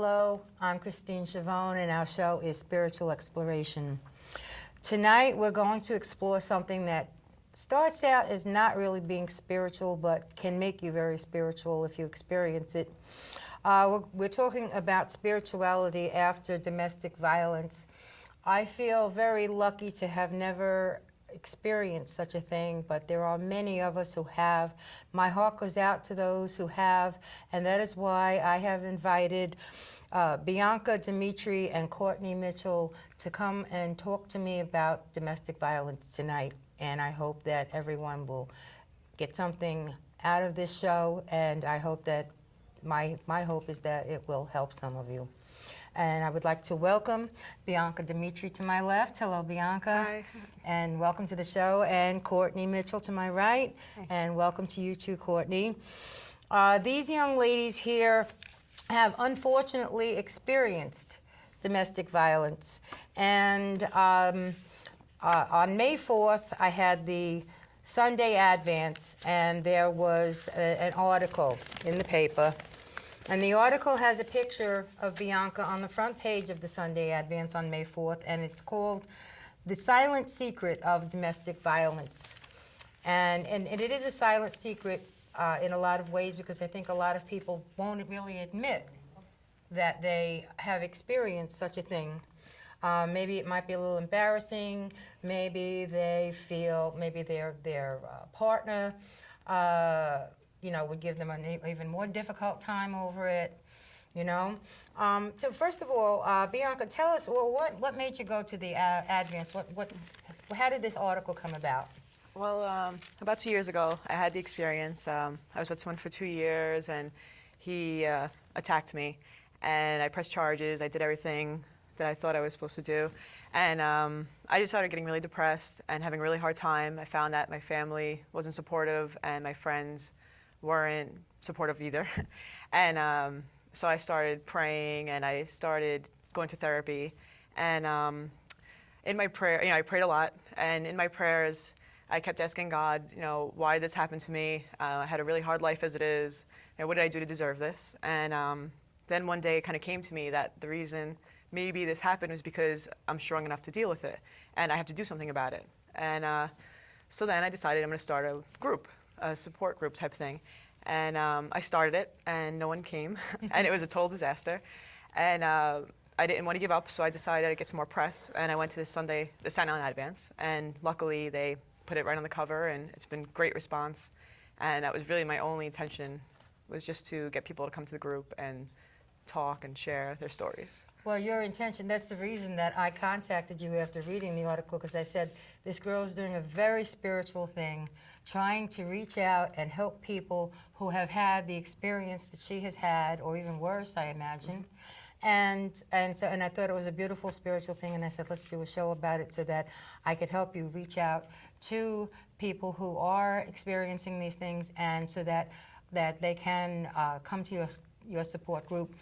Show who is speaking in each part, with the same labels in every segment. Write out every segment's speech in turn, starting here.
Speaker 1: Hello, I'm Christine Schiavone, and our show is Spiritual Exploration. Tonight, we're going to explore something that starts out as not really being spiritual, but can make you very spiritual if you experience it. We're talking about spirituality after domestic violence. I feel very lucky to have never experienced such a thing, but there are many of us who have. My heart goes out to those who have, and that is why I have invited Bianca, DiMitri, and Courtney Mitchell to come and talk to me about domestic violence tonight. And I hope that everyone will get something out of this show, and I hope that my hope is that it will help some of you. And I would like to welcome Bianca DiMitri to my left. Hello, Bianca.
Speaker 2: Hi.
Speaker 1: And welcome to the show. And Courtney Mitchell to my right.
Speaker 2: Hi.
Speaker 1: And welcome to you too, Courtney. These young ladies here have unfortunately experienced domestic violence. And on May 4th, I had the Sunday Advance, and there was an article in the paper. And the article has a picture of Bianca on the front page of the Sunday Advance on May 4th, and it's called The Silent Secret of Domestic Violence. And it is a silent secret in a lot of ways, because I think a lot of people won't really admit that they have experienced such a thing. Maybe it might be a little embarrassing. Maybe they feel, maybe their partner would give them an even more difficult time over it, So first of all, Bianca, tell us, well, what made you go to the Advance? How did this article come about?
Speaker 2: Well, about 2 years ago, I had the experience. I was with someone for 2 years, and he attacked me. And I pressed charges. I did everything that I thought I was supposed to do. And I just started getting really depressed and having a really hard time. I found that my family wasn't supportive, and my friends weren't supportive either. And so I started praying, and I started going to therapy. And in my prayer, I prayed a lot. And in my prayers, I kept asking God, why did this happen to me? I had a really hard life as it is. What did I do to deserve this? And then one day it kind of came to me that the reason maybe this happened was because I'm strong enough to deal with it, and I have to do something about it. And so then I decided I'm going to start a group, a support group type thing. And I started it, and no one came, and it was a total disaster. And I didn't want to give up, so I decided I'd get some more press, and I went to the Staten Island Advance, and luckily they put it right on the cover, and it's been great response. And that was really my only intention, was just to get people to come to the group and talk and share their stories.
Speaker 1: Well, your intention, that's the reason that I contacted you after reading the article, because I said, this girl's doing a very spiritual thing, trying to reach out and help people who have had the experience that she has had, or even worse, I imagine. And I thought it was a beautiful spiritual thing, and I said, let's do a show about it so that I could help you reach out to people who are experiencing these things, and so that they can come to your support group.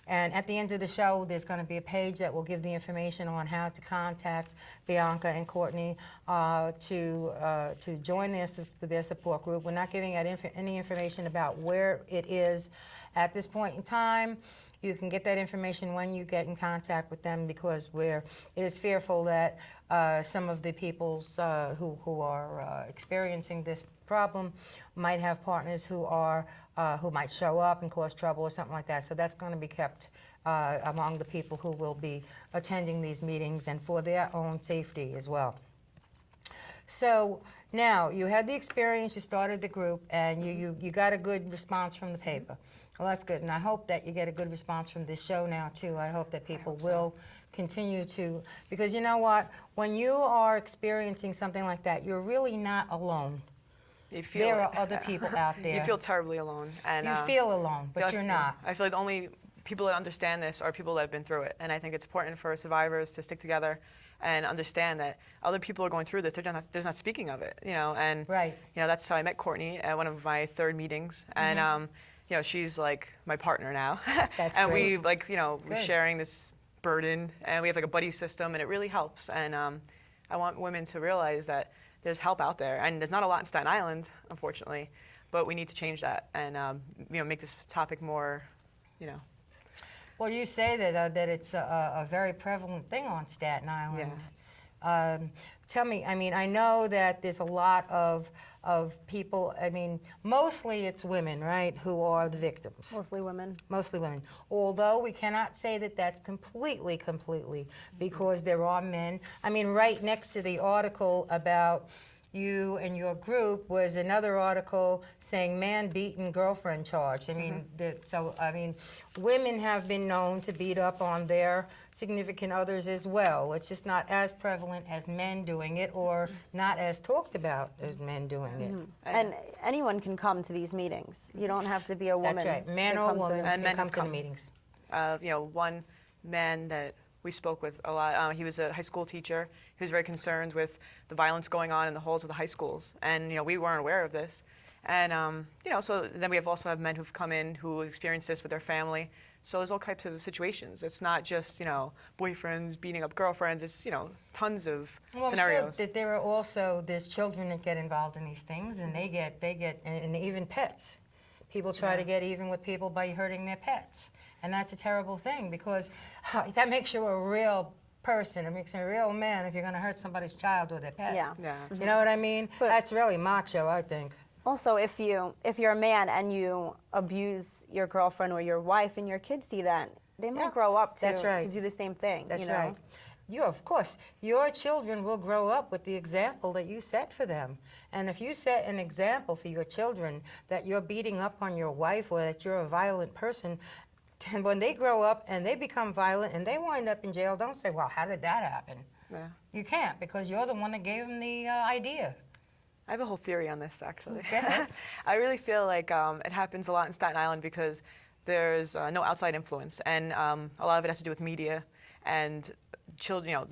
Speaker 1: And at the end of the show, there's going to be a page that will give the information on how to contact Bianca and Courtney to join their support group. We're not giving out any information about where it is at this point in time. You can get that information when you get in contact with them, because it is fearful that some of the peoples who are experiencing this problem might have partners who might show up and cause trouble or something like that. So that's going to be kept among the people who will be attending these meetings, and for their own safety as well. So now you had the experience, you started the group, and you got a good response from the paper. Well, that's good, and I hope that you get a good response from this show now too. I hope that people will continue to, because you know what, when you are experiencing something like that, you're really not alone. There are other people out there.
Speaker 2: You feel terribly alone. And
Speaker 1: you feel alone, but you're not.
Speaker 2: I feel like the only people that understand this are people that have been through it. And I think it's important for survivors to stick together and understand that other people are going through this. They're not speaking of it, And
Speaker 1: right.
Speaker 2: That's how I met Courtney at one of my third meetings. And she's like my partner now.
Speaker 1: That's
Speaker 2: and
Speaker 1: great.
Speaker 2: we're sharing this burden, and we have like a buddy system, and it really helps. And I want women to realize that there's help out there, and there's not a lot in Staten Island, unfortunately, but we need to change that and make this topic more,
Speaker 1: Well, you say that it's a very prevalent thing on Staten Island.
Speaker 2: Yeah.
Speaker 1: Tell me, I mean, I know that there's a lot of people, I mean, mostly it's women, right, who are the victims.
Speaker 3: Mostly women.
Speaker 1: Mostly women. Although we cannot say that that's completely, because there are men. I mean, right next to the article about you and your group was another article saying man beaten, girlfriend charged. I mean, women have been known to beat up on their significant others as well. It's just not as prevalent as men doing it, or not as talked about as men doing it.
Speaker 3: And anyone can come to these meetings. You don't have to be a woman.
Speaker 1: That's right. Man
Speaker 3: to
Speaker 1: or
Speaker 3: come to-
Speaker 1: woman
Speaker 2: And
Speaker 1: can
Speaker 2: men
Speaker 1: come
Speaker 2: have
Speaker 1: to the
Speaker 2: come.
Speaker 1: meetings.
Speaker 2: One man that we spoke with a lot, he was a high school teacher. He was very concerned with the violence going on in the halls of the high schools. And, we weren't aware of this. And, so then we also have men who've come in who experienced this with their family. So there's all types of situations. It's not just, boyfriends beating up girlfriends. It's, tons of scenarios.
Speaker 1: I'm sure that there's children that get involved in these things, and they get, and even pets. People try to get even with people by hurting their pets. And that's a terrible thing, because that makes you a real person. It makes you a real man if you're going to hurt somebody's child or their pet.
Speaker 3: Yeah.
Speaker 1: You know what I mean?
Speaker 3: But-
Speaker 1: That's really macho, I think.
Speaker 3: Also, if you're a man and you abuse your girlfriend or your wife and your kids see that, they might
Speaker 1: Yeah,
Speaker 3: grow up
Speaker 1: that's right.
Speaker 3: to do the same thing.
Speaker 1: That's
Speaker 3: you know?
Speaker 1: right. Of course, your children will grow up with the example that you set for them. And if you set an example for your children that you're beating up on your wife or that you're a violent person, and when they grow up and they become violent and they wind up in jail, don't say, well, how did that happen?
Speaker 2: Yeah.
Speaker 1: You can't, because you're the one that gave them the idea.
Speaker 2: I have a whole theory on this, actually.
Speaker 1: Go ahead.
Speaker 2: I really feel like it happens a lot in Staten Island because there's no outside influence, and a lot of it has to do with media. And children,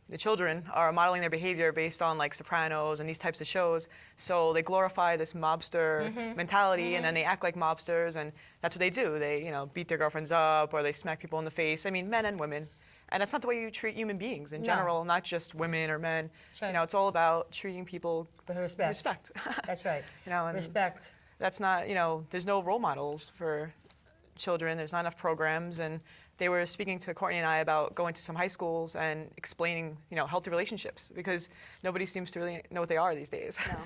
Speaker 2: the children are modeling their behavior based on like Sopranos and these types of shows. So they glorify this mobster mentality, and then they act like mobsters, and that's what they do. They, beat their girlfriends up, or they smack people in the face. I mean, men and women. And that's not the way you treat human beings in general, not just women or men.
Speaker 1: That's right.
Speaker 2: It's all about treating people
Speaker 1: With respect.
Speaker 2: respect.
Speaker 1: That's right.
Speaker 2: And
Speaker 1: Respect.
Speaker 2: that's not, there's no role models for children. There's not enough programs. And they were speaking to Courtney and I about going to some high schools and explaining, healthy relationships, because nobody seems to really know what they are these days.
Speaker 3: No.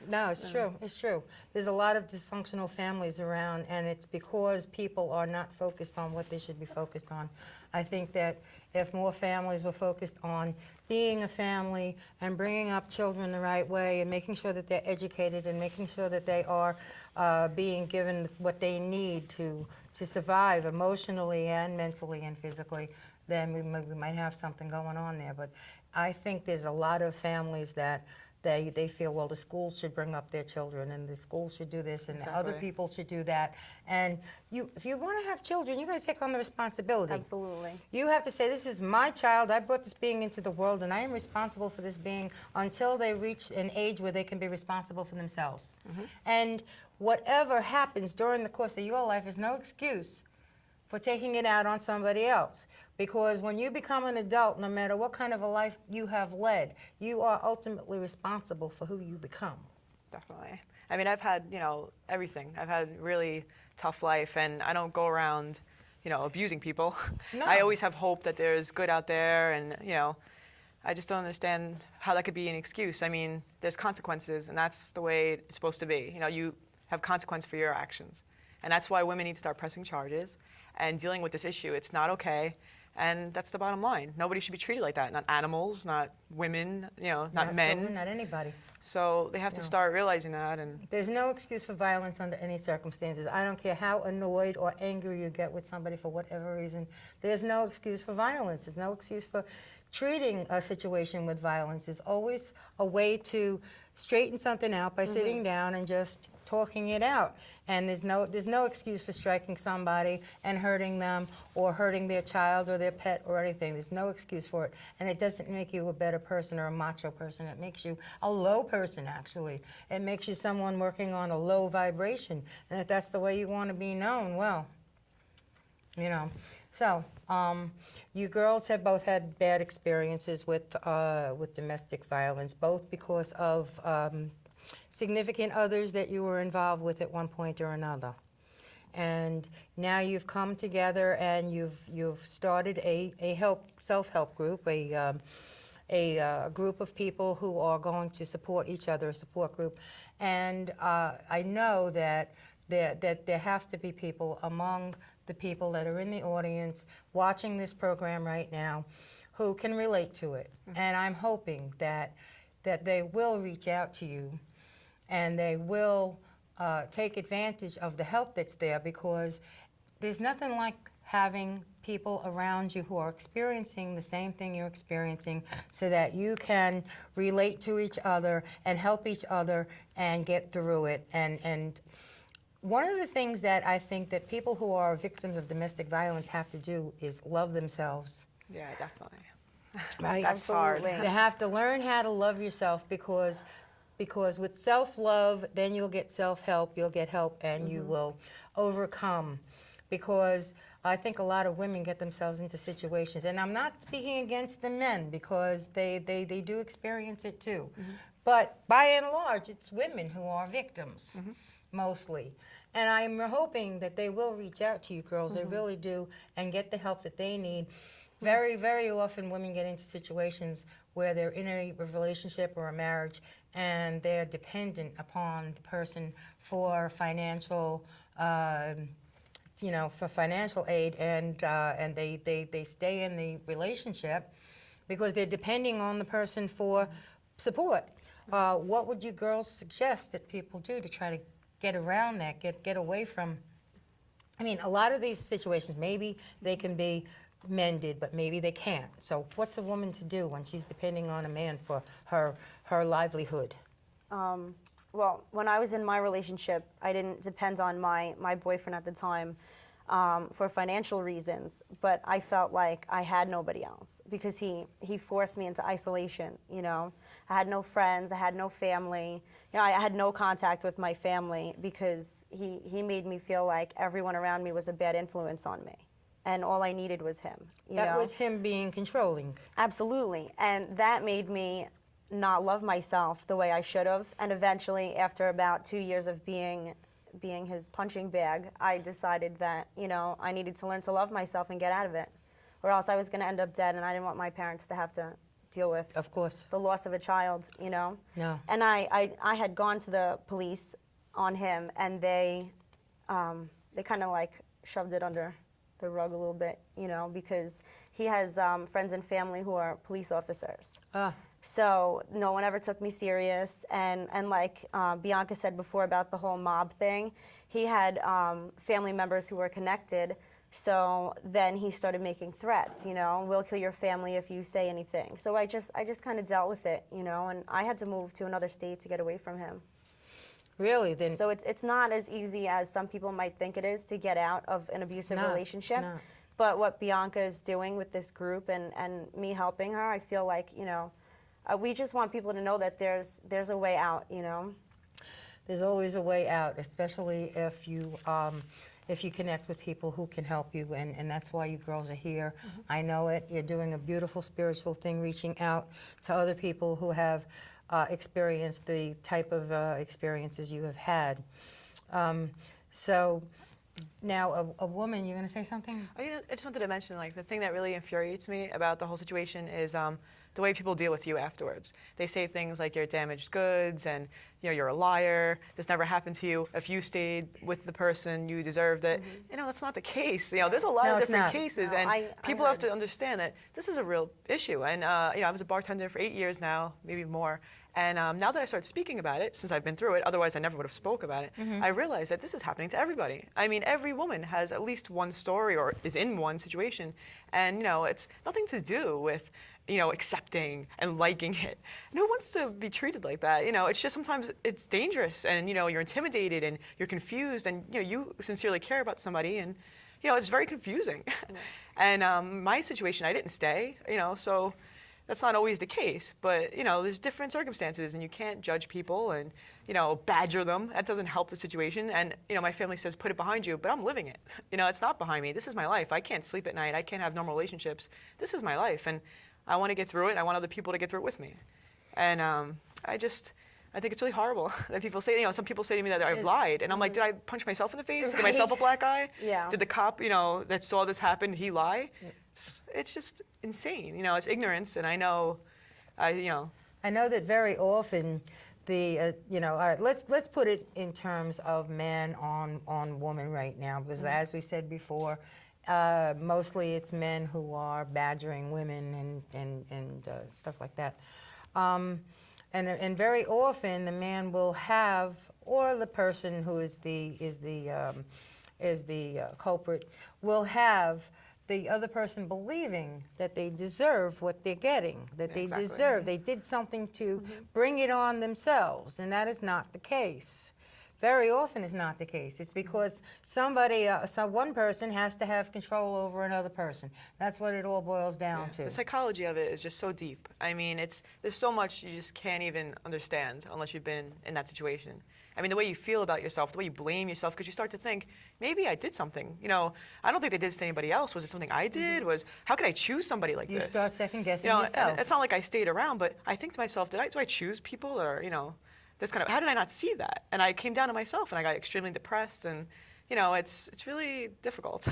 Speaker 1: No, it's true. It's true. There's a lot of dysfunctional families around, and it's because people are not focused on what they should be focused on. I think that if more families were focused on being a family and bringing up children the right way and making sure that they're educated and making sure that they are being given what they need to survive emotionally and mentally and physically, then we might have something going on there. But I think there's a lot of families that they feel, well, the schools should bring up their children, and the schools should do this, and the other
Speaker 2: Exactly.
Speaker 1: people should do that. And if you want to have children, you got to take on the responsibility.
Speaker 3: Absolutely.
Speaker 1: You have to say, this is my child. I brought this being into the world, and I am responsible for this being until they reach an age where they can be responsible for themselves. And whatever happens during the course of your life is no excuse for taking it out on somebody else. Because when you become an adult, no matter what kind of a life you have led, you are ultimately responsible for who you become.
Speaker 2: Definitely. I mean, I've had, everything. I've had a really tough life, and I don't go around, abusing people.
Speaker 1: No.
Speaker 2: I always have hope that there's good out there, and, I just don't understand how that could be an excuse. I mean, there's consequences, and that's the way it's supposed to be. You have consequence for your actions. And that's why women need to start pressing charges and dealing with this issue. It's not okay. And that's the bottom line. Nobody should be treated like that. Not animals, not women, not men.
Speaker 1: Children, not anybody.
Speaker 2: So they have to start realizing that. And
Speaker 1: There's no excuse for violence under any circumstances. I don't care how annoyed or angry you get with somebody for whatever reason. There's no excuse for violence. There's no excuse for treating a situation with violence. There's always a way to straighten something out by sitting down and just talking it out. And there's no excuse for striking somebody and hurting them or hurting their child or their pet or anything. There's no excuse for it. And it doesn't make you a better person or a macho person. It makes you a low person, actually. It makes you someone working on a low vibration. And if that's the way you want to be known, well, So, you girls have both had bad experiences with domestic violence, both because of significant others that you were involved with at one point or another. And now you've come together and you've started a self-help group, a group of people who are going to support each other, a support group. And I know that there have to be people among the people that are in the audience watching this program right now who can relate to it. And I'm hoping that they will reach out to you and they will take advantage of the help that's there, because there's nothing like having people around you who are experiencing the same thing you're experiencing, so that you can relate to each other and help each other and get through it. And one of the things that I think that people who are victims of domestic violence have to do is love themselves.
Speaker 2: Yeah, definitely.
Speaker 1: Right?
Speaker 2: That's hard.
Speaker 3: Absolutely.
Speaker 1: You have to learn how to love yourself, because with self-love, then you'll get self-help, you'll get help, and you will overcome. Because I think a lot of women get themselves into situations, and I'm not speaking against the men, because they do experience it too. But by and large, it's women who are victims, mostly. And I'm hoping that they will reach out to you girls, they really do, and get the help that they need. Very, very often women get into situations where they're in a relationship or a marriage and they're dependent upon the person for financial, for financial aid, and they stay in the relationship because they're depending on the person for support. What would you girls suggest that people do to try to get around that, get away from? I mean, a lot of these situations, maybe they can be mended, but maybe they can't. So what's a woman to do when she's depending on a man for her livelihood?
Speaker 3: Well, when I was in my relationship, I didn't depend on my boyfriend at the time for financial reasons, but I felt like I had nobody else, because he forced me into isolation, you know. I had no friends, I had no family, you know, I had no contact with my family, because he made me feel like everyone around me was a bad influence on me, and all I needed was him, you know.
Speaker 1: That was him being controlling.
Speaker 3: Absolutely, and that made me not love myself the way I should have. And eventually, after about 2 years of being his punching bag, I decided that, you know, I needed to learn to love myself and get out of it, or else I was going to end up dead, and I didn't want my parents to have to deal with,
Speaker 1: Of course.
Speaker 3: the loss of a child, you know.
Speaker 1: No.
Speaker 3: And I had gone to the police on him, and they kind of like shoved it under the rug a little bit, you know, because he has friends and family who are police officers. So no one ever took me serious, and like Bianca said before about the whole mob thing, he had family members who were connected, so then he started making threats, you know, we'll kill your family if you say anything. So I just kind of dealt with it, you know, and I had to move to another state to get away from him.
Speaker 1: Really? Then
Speaker 3: So it's not as easy as some people might think it is to get out of an abusive
Speaker 1: not. It's
Speaker 3: relationship.
Speaker 1: not.
Speaker 3: But what Bianca is doing with this group and me helping her, I feel like, you know, we just want people to know that there's a way out, you know.
Speaker 1: there's always a way out, especially if you connect with people who can help you, and that's why you girls are here. I know it. You're doing a beautiful spiritual thing, reaching out to other people who have experienced the type of experiences you have had. So now, a woman, you're going to say something?
Speaker 2: I just wanted to mention, like, the thing that really infuriates me about the whole situation is the way people deal with you afterwards. They say things like you're damaged goods and, you know, you're a liar, this never happened to you. If you stayed with the person, you deserved it. You know, that's not the case. You know, there's a lot
Speaker 1: No,
Speaker 2: of
Speaker 1: it's
Speaker 2: different
Speaker 1: not.
Speaker 2: cases,
Speaker 3: No,
Speaker 2: and
Speaker 3: I
Speaker 2: people have
Speaker 3: heard.
Speaker 2: to understand that this is a real issue. And, you know, I was a bartender for 8 years now, maybe more. And now that I started speaking about it, since I've been through it, otherwise I never would have spoke about it, I realized that this is happening to everybody. I mean, every woman has at least one story or is in one situation. And, you know, it's nothing to do with, you know, accepting and liking it. And who wants to be treated like that? You know, it's just sometimes it's dangerous and, you know, you're intimidated and you're confused and, you know, you sincerely care about somebody and, you know, it's very confusing. And my situation, I didn't stay, you know, so that's not always the case, but, you know, there's different circumstances and you can't judge people and, you know, badger them. That doesn't help the situation. And, you know, my family says, put it behind you, but I'm living it. You know, it's not behind me. This is my life. I can't sleep at night. I can't have normal relationships. This is my life. And I want to get through it. I want other people to get through it with me. And I I think it's really horrible that people say, some people say to me that I've lied. And I'm like, did I punch myself in the face? Give myself a black eye?
Speaker 3: Yeah.
Speaker 2: Did the cop, that saw this happen, he lie? It's just insane. It's ignorance. And I know,
Speaker 1: I know that very often all right, let's put it in terms of man on woman right now, because as we said before, mostly it's men who are badgering women and stuff like that. And very often the man will have, or the person who is the culprit will have the other person believing that they deserve what they're getting, that they deserve, they did something to bring it on themselves, and that is not the case. Very often it's not the case. It's because one person has to have control over another person. That's what it all boils down to.
Speaker 2: The psychology of it is just so deep. I mean, there's so much you just can't even understand unless you've been in that situation. I mean, the way you feel about yourself, the way you blame yourself, because you start to think, maybe I did something. I don't think they did this to anybody else. Was it something I did? How could I choose somebody like this?
Speaker 1: You start second guessing yourself.
Speaker 2: And it's not like I stayed around, but I think to myself, do I choose people that are, this kind of, how did I not see that? And I came down to myself and I got extremely depressed, and it's really difficult.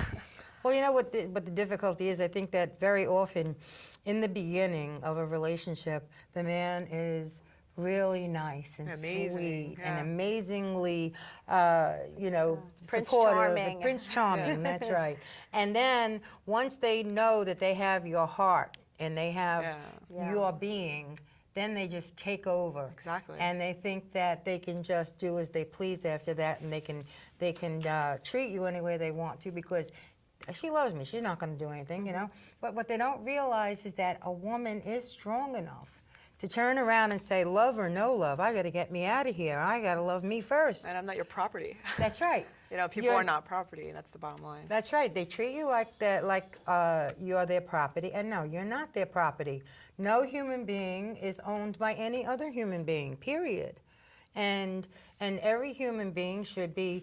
Speaker 1: Well, you know what the difficulty is? I think that very often in the beginning of a relationship, the man is really nice and sweet and amazingly, supportive.
Speaker 3: Charming.
Speaker 1: Prince Charming, that's right. And then once they know that they have your heart and they have your being, then they just take over.
Speaker 2: Exactly.
Speaker 1: And they think that they can just do as they please after that, and they can treat you any way they want to because she loves me. She's not going to do anything, But what they don't realize is that a woman is strong enough to turn around and say, love or no love, I got to get me out of here. I got to love me first.
Speaker 2: And I'm not your property.
Speaker 1: That's right.
Speaker 2: People are not property, and that's the bottom line.
Speaker 1: That's right. They treat you like that, like you're their property, and no, you're not their property. No human being is owned by any other human being. Period. And every human being should be,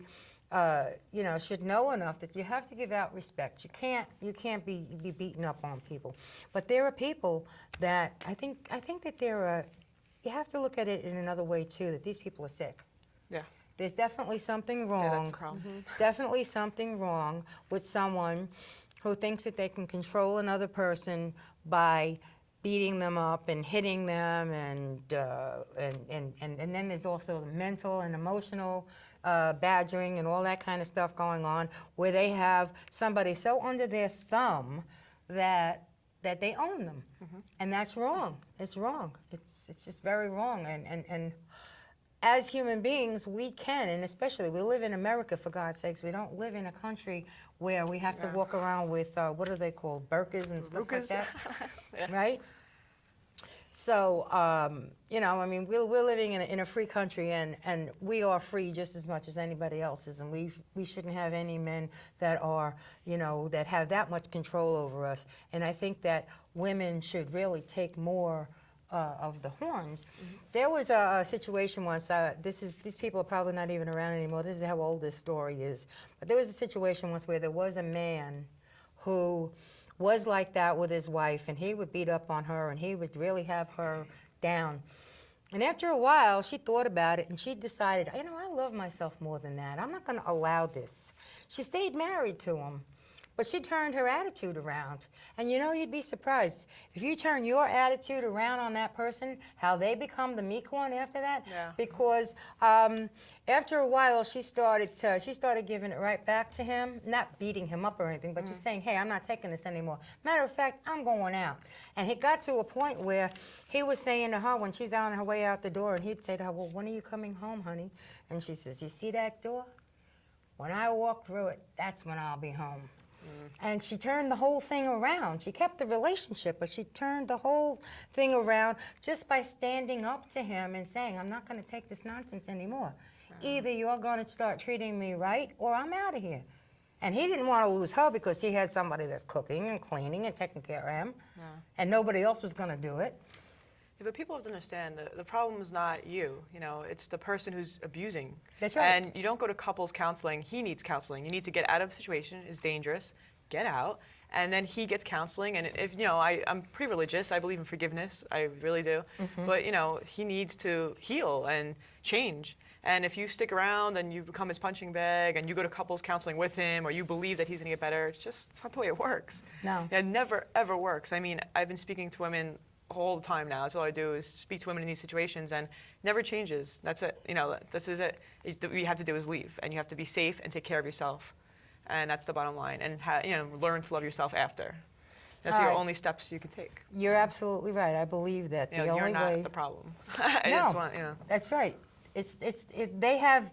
Speaker 1: should know enough that you have to give out respect. You can't be beaten up on people. But there are people that I think that you have to look at it in another way too. That these people are sick.
Speaker 2: Yeah.
Speaker 1: There's definitely something wrong.
Speaker 2: Yeah, that's the problem.
Speaker 1: Definitely something wrong with someone who thinks that they can control another person by beating them up and hitting them, and then there's also the mental and emotional badgering and all that kind of stuff going on, where they have somebody so under their thumb that they own them, and that's wrong. It's wrong. It's just very wrong, and as human beings, we can, and especially we live in America, for God's sakes. We don't live in a country where we have to walk around with, what are they called, burkas and stuff like that, right? So, we're living in a free country, and we are free just as much as anybody else is, and we shouldn't have any men that are, that have that much control over us. And I think that women should really take more of the horns. There was a situation once, these people are probably not even around anymore, this is how old this story is, but there was a situation once where there was a man who was like that with his wife, and he would beat up on her, and he would really have her down. And after a while, she thought about it, and she decided, I love myself more than that. I'm not going to allow this. She stayed married to him, but she turned her attitude around. And you'd be surprised. If you turn your attitude around on that person, how they become the meek one after that.
Speaker 2: Yeah.
Speaker 1: Because after a while, she started giving it right back to him, not beating him up or anything, but just saying, hey, I'm not taking this anymore. Matter of fact, I'm going out. And it got to a point where he was saying to her when she's on her way out the door, and he'd say to her, well, when are you coming home, honey? And she says, you see that door? When I walk through it, that's when I'll be home. And she turned the whole thing around. She kept the relationship, but she turned the whole thing around just by standing up to him and saying, I'm not going to take this nonsense anymore. Either you're going to start treating me right, or I'm out of here. And he didn't want to lose her because he had somebody that's cooking and cleaning and taking care of him, and nobody else was going to do it.
Speaker 2: Yeah, but people have to understand the problem is not you. It's the person who's abusing.
Speaker 1: That's right.
Speaker 2: And you don't go to couples counseling. He needs counseling. You need to get out of the situation. It's dangerous. Get out And then he gets counseling, and if, you know, I'm pretty religious, I believe in forgiveness, I really do. But, you know, he needs to heal and change. And if you stick around and you become his punching bag and you go to couples counseling with him or you believe that he's gonna get better, it's not the way it works.
Speaker 1: No.
Speaker 2: It never, ever works. I mean, I've been speaking to women all the time now. That's all I do is speak to women in these situations, and never changes. That's it. You know, this is it. What you have to do is leave, and you have to be safe and take care of yourself. And that's the bottom line. And you know, learn to love yourself after. That's
Speaker 1: All
Speaker 2: your
Speaker 1: right.
Speaker 2: only steps you can take.
Speaker 1: You're absolutely right. I believe that
Speaker 2: You know,
Speaker 1: the only
Speaker 2: you're not
Speaker 1: way.
Speaker 2: the problem. I
Speaker 1: No,
Speaker 2: just want, you know.
Speaker 1: that's right. They have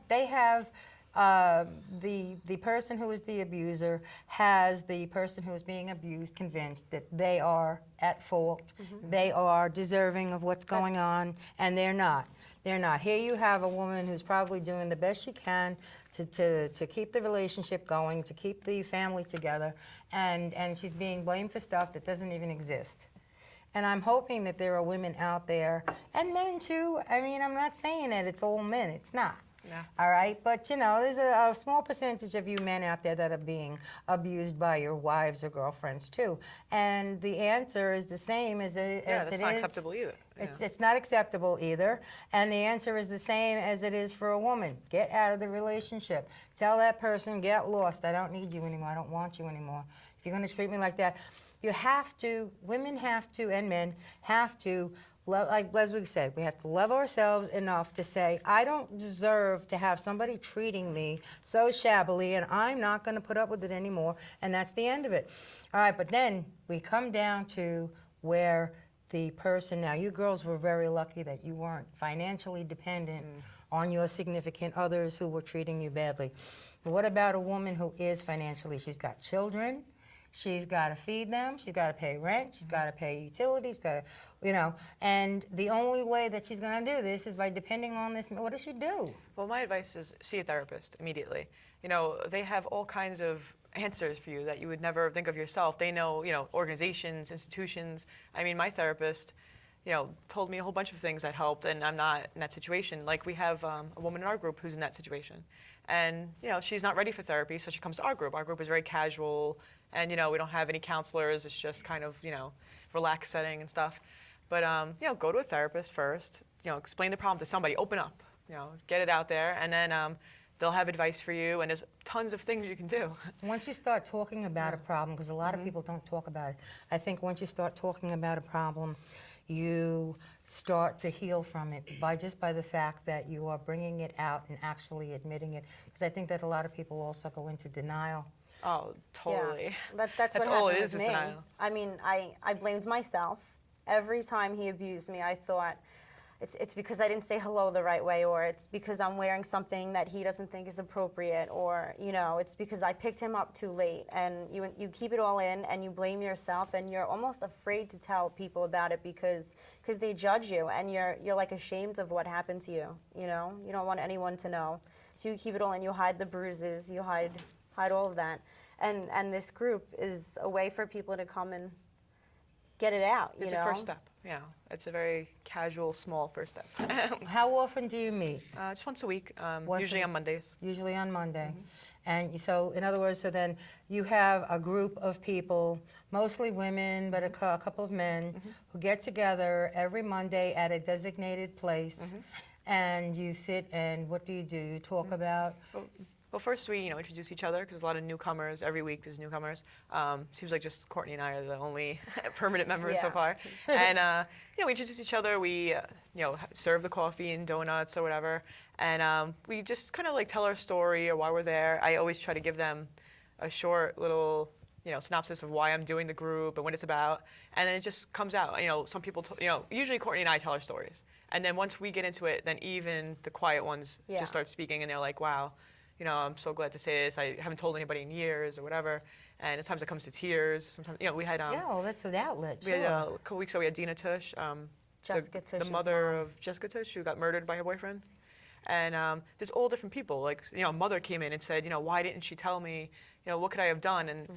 Speaker 1: the person who is the abuser has the person who is being abused convinced that they are at fault, they are deserving of what's going on, and they're not. They're not. Here you have a woman who's probably doing the best she can to keep the relationship going, to keep the family together, and she's being blamed for stuff that doesn't even exist. And I'm hoping that there are women out there, and men too. I mean, I'm not saying that it's all men. It's not.
Speaker 2: Yeah.
Speaker 1: All right? But, you know, there's a small percentage of you men out there that are being abused by your wives or girlfriends too. And the answer is the same as it
Speaker 2: That's
Speaker 1: is.
Speaker 2: not acceptable either.
Speaker 1: It's not acceptable either. And the answer is the same as it is for a woman. Get out of the relationship. Tell that person, get lost. I don't need you anymore. I don't want you anymore. If you're going to treat me like that, you have to, women have to, and men have to, like Leslie said, we have to love ourselves enough to say, I don't deserve to have somebody treating me so shabbily, and I'm not going to put up with it anymore, and that's the end of it. All right, but then we come down to where the person, now you girls were very lucky that you weren't financially dependent on your significant others who were treating you badly. But what about a woman who is financially, she's got children, she's got to feed them, she's got to pay rent, she's got to pay utilities, got to, you know, and the only way that she's going to do this is by depending on this. What does she do?
Speaker 2: Well, my advice is see a therapist immediately. You know, they have all kinds of answers for you that you would never think of yourself. They know, you know, organizations, institutions. I mean, my therapist, you know, told me a whole bunch of things that helped, and I'm not in that situation. Like, we have a woman in our group who's in that situation. And, you know, she's not ready for therapy, so she comes to our group. Our group is very casual, and, you know, we don't have any counselors. It's just kind of, you know, relaxed setting and stuff. But, you know, go to a therapist first, you know, explain the problem to somebody, open up, you know, get it out there, and then they'll have advice for you, and there's tons of things you can do.
Speaker 1: Once you start talking about a problem, because a lot of people don't talk about it, I think once you start talking about a problem, you start to heal from it by the fact that you are bringing it out and actually admitting it. Because I think that a lot of people also go into denial.
Speaker 2: Oh, totally.
Speaker 3: Yeah. That's what
Speaker 2: all
Speaker 3: happened
Speaker 2: it is
Speaker 3: with me.
Speaker 2: denial.
Speaker 3: I mean, I blamed myself. Every time he abused me, I thought, it's because I didn't say hello the right way, or it's because I'm wearing something that he doesn't think is appropriate, or, you know, it's because I picked him up too late. And you keep it all in, and you blame yourself, and you're almost afraid to tell people about it because they judge you, and you're like ashamed of what happened to you. You know, you don't want anyone to know, so you keep it all in. You hide the bruises, you hide all of that, and this group is a way for people to come and get it out.
Speaker 2: It's a first step. You know, it's a very casual, small first step.
Speaker 1: How often do you meet?
Speaker 2: Just once a week,
Speaker 1: Once
Speaker 2: usually
Speaker 1: a-
Speaker 2: on Mondays.
Speaker 1: Usually on Monday. And so, in other words, so then you have a group of people, mostly women, but a couple of men, who get together every Monday at a designated place, and you sit and what do? You talk about?
Speaker 2: Well, first we, you know, introduce each other because there's a lot of newcomers. Every week there's newcomers. Seems like just Courtney and I are the only permanent members so
Speaker 3: Yeah.
Speaker 2: far. And you know, we introduce each other. We you know, serve the coffee and donuts or whatever, and we just kind of like tell our story or why we're there. I always try to give them a short little, you know, synopsis of why I'm doing the group and what it's about, and then it just comes out. You know, some people, you know, usually Courtney and I tell our stories, and then once we get into it, then even the quiet ones
Speaker 3: Yeah.
Speaker 2: just start speaking, and they're like, wow. You know, I'm so glad to say this. I haven't told anybody in years or whatever. And at times it comes to tears. Sometimes, you know, we had
Speaker 1: Yeah, well, that's an outlet,
Speaker 2: we
Speaker 1: sure.
Speaker 2: had a couple weeks ago. We had Dina Tush,
Speaker 3: Jessica
Speaker 2: the
Speaker 3: Tush's
Speaker 2: mother
Speaker 3: mom.
Speaker 2: of Jessica Tush, who got murdered by her boyfriend. And there's all different people. Like, you know, a mother came in and said, you know, why didn't she tell me? You know, what could I have done? And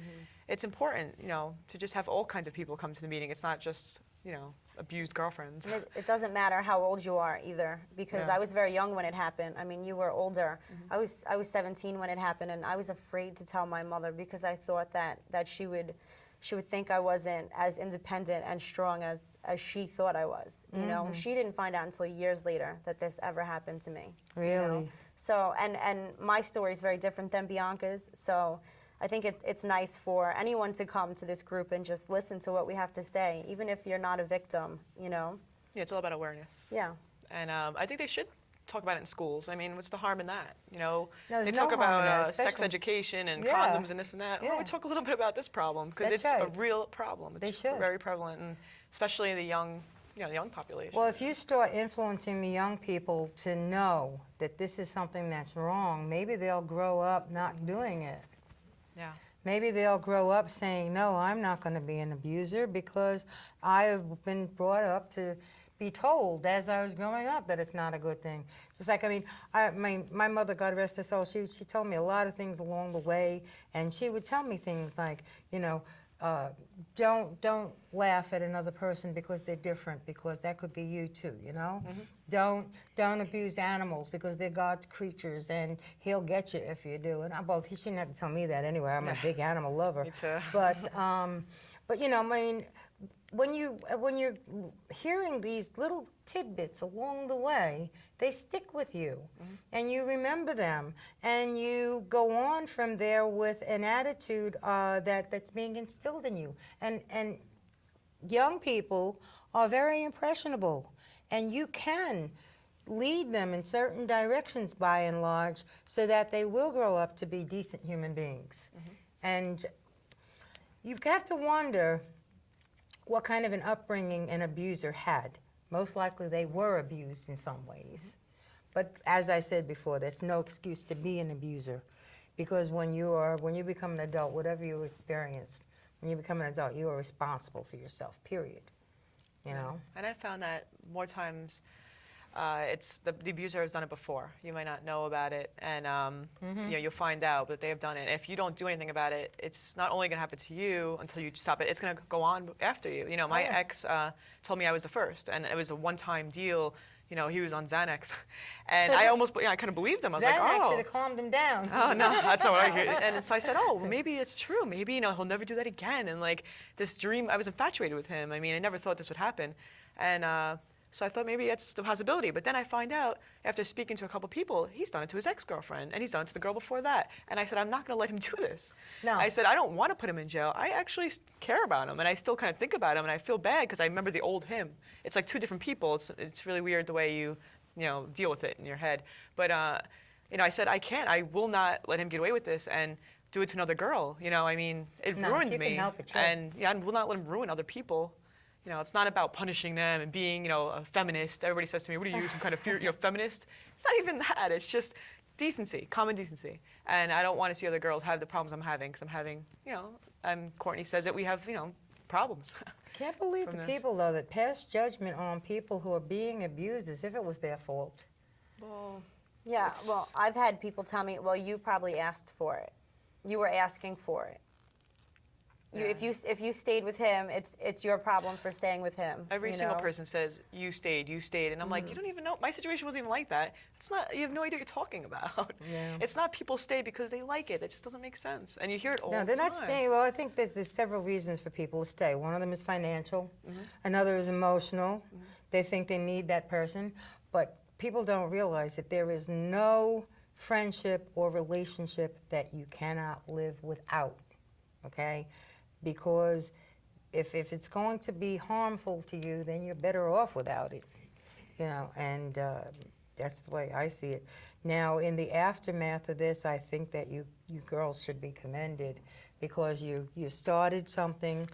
Speaker 2: it's important, you know, to just have all kinds of people come to the meeting. It's not just, you know, abused girlfriends.
Speaker 3: And it doesn't matter how old you are either, because
Speaker 2: Yeah.
Speaker 3: I was very young when it happened. I mean, you were older. I was 17 when it happened, and I was afraid to tell my mother because I thought that she would she would think I wasn't as independent and strong as she thought I was. You know, she didn't find out until years later that this ever happened to me.
Speaker 1: Really?
Speaker 3: You know? So, and my story is very different than Bianca's. So, I think it's nice for anyone to come to this group and just listen to what we have to say, even if you're not a victim. You know?
Speaker 2: Yeah, it's all about awareness.
Speaker 3: Yeah.
Speaker 2: And I think they should talk about it in schools. I mean, what's the harm in that? You know,
Speaker 1: No,
Speaker 2: they
Speaker 1: there's
Speaker 2: talk
Speaker 1: no harm in
Speaker 2: about
Speaker 1: that,
Speaker 2: sex
Speaker 1: especially-
Speaker 2: education and
Speaker 1: Yeah.
Speaker 2: condoms and this and that. Why don't
Speaker 1: Yeah.
Speaker 2: we talk a little bit about this problem? Because
Speaker 1: That's
Speaker 2: it's a
Speaker 1: right.
Speaker 2: real problem.
Speaker 1: They
Speaker 2: It's
Speaker 1: should.
Speaker 2: very prevalent, and especially the young, the young population.
Speaker 1: Well, if you start influencing the young people to know that this is something that's wrong, maybe they'll grow up not doing it.
Speaker 2: Yeah.
Speaker 1: Maybe they'll grow up saying, no, I'm not going to be an abuser because I have been brought up to be told as I was growing up that it's not a good thing. Just like, I mean, my mother, God rest her soul, she told me a lot of things along the way, and she would tell me things like, you know, don't laugh at another person because they're different, because that could be you too, you know? Don't abuse animals because they're God's creatures and he'll get you if you do. And well, he shouldn't have to tell me that anyway. I'm a big animal lover.
Speaker 2: Me too.
Speaker 1: But you know, I mean, when you're hearing these little tidbits along the way, they stick with you, and you remember them, and you go on from there with an attitude that's being instilled in you. And young people are very impressionable, and you can lead them in certain directions by and large so that they will grow up to be decent human beings. And you have to wonder what kind of an upbringing an abuser had. Most likely they were abused in some ways. But as I said before, that's no excuse to be an abuser, because when you become an adult, whatever you experienced, when you become an adult, you are responsible for yourself, period. You know?
Speaker 2: And I found that more times it's the abuser has done it before. You might not know about it, and you know, you'll find out that they have done it. If you don't do anything about it, it's not only going to happen to you until you stop it. It's going to go on after you. You know, my ex told me I was the first, and it was a one-time deal. You know, he was on Xanax, and I kind of believed him. I was like,
Speaker 1: Xanax
Speaker 2: oh.
Speaker 1: should have calmed him down.
Speaker 2: Oh no, that's not what I hear. And so I said, oh, well, maybe it's true. Maybe, you know, he'll never do that again. And like this dream, I was infatuated with him. I mean, I never thought this would happen. And so I thought maybe it's the possibility. But then I find out after speaking to a couple people, he's done it to his ex-girlfriend, and he's done it to the girl before that. And I said, I'm not going to let him do this.
Speaker 1: No.
Speaker 2: I said, I don't want to put him in jail. I actually care about him, and I still kind of think about him, and I feel bad because I remember the old him. It's like two different people. It's really weird the way you know, deal with it in your head. But, you know, I said, I will not let him get away with this and do it to another girl. You know, I mean, it
Speaker 1: No,
Speaker 2: ruined
Speaker 1: you
Speaker 2: me.
Speaker 1: can help it, too.
Speaker 2: And yeah, I will not let him ruin other people. You know, it's not about punishing them and being, you know, a feminist. Everybody says to me, what are you, some kind of feminist? It's not even that. It's just decency, common decency. And I don't want to see other girls have the problems I'm having, because I'm having, you know, Courtney says that we have, you know, problems.
Speaker 1: Can't believe
Speaker 2: from
Speaker 1: the
Speaker 2: this.
Speaker 1: people, though, that pass judgment on people who are being abused as if it was their fault.
Speaker 2: Well,
Speaker 3: Yeah, well, I've had people tell me, well, you probably asked for it. You were asking for it. If you stayed with him, it's your problem for staying with him.
Speaker 2: every
Speaker 3: you
Speaker 2: single
Speaker 3: know?
Speaker 2: person says, you stayed, and I'm like, you don't even know, my situation wasn't even like that. It's not, you have no idea what you're talking about.
Speaker 1: Yeah.
Speaker 2: It's not people stay because they like it. It just doesn't make sense. And you hear it all
Speaker 1: No,
Speaker 2: the
Speaker 1: they're
Speaker 2: time.
Speaker 1: not staying. Well, I think there's several reasons for people to stay. One of them is financial. Another is emotional. They think they need that person. But people don't realize that there is no friendship or relationship that you cannot live without, okay? Because if it's going to be harmful to you, then you're better off without it, you know, and that's the way I see it. Now, in the aftermath of this, I think that you girls should be commended because you started something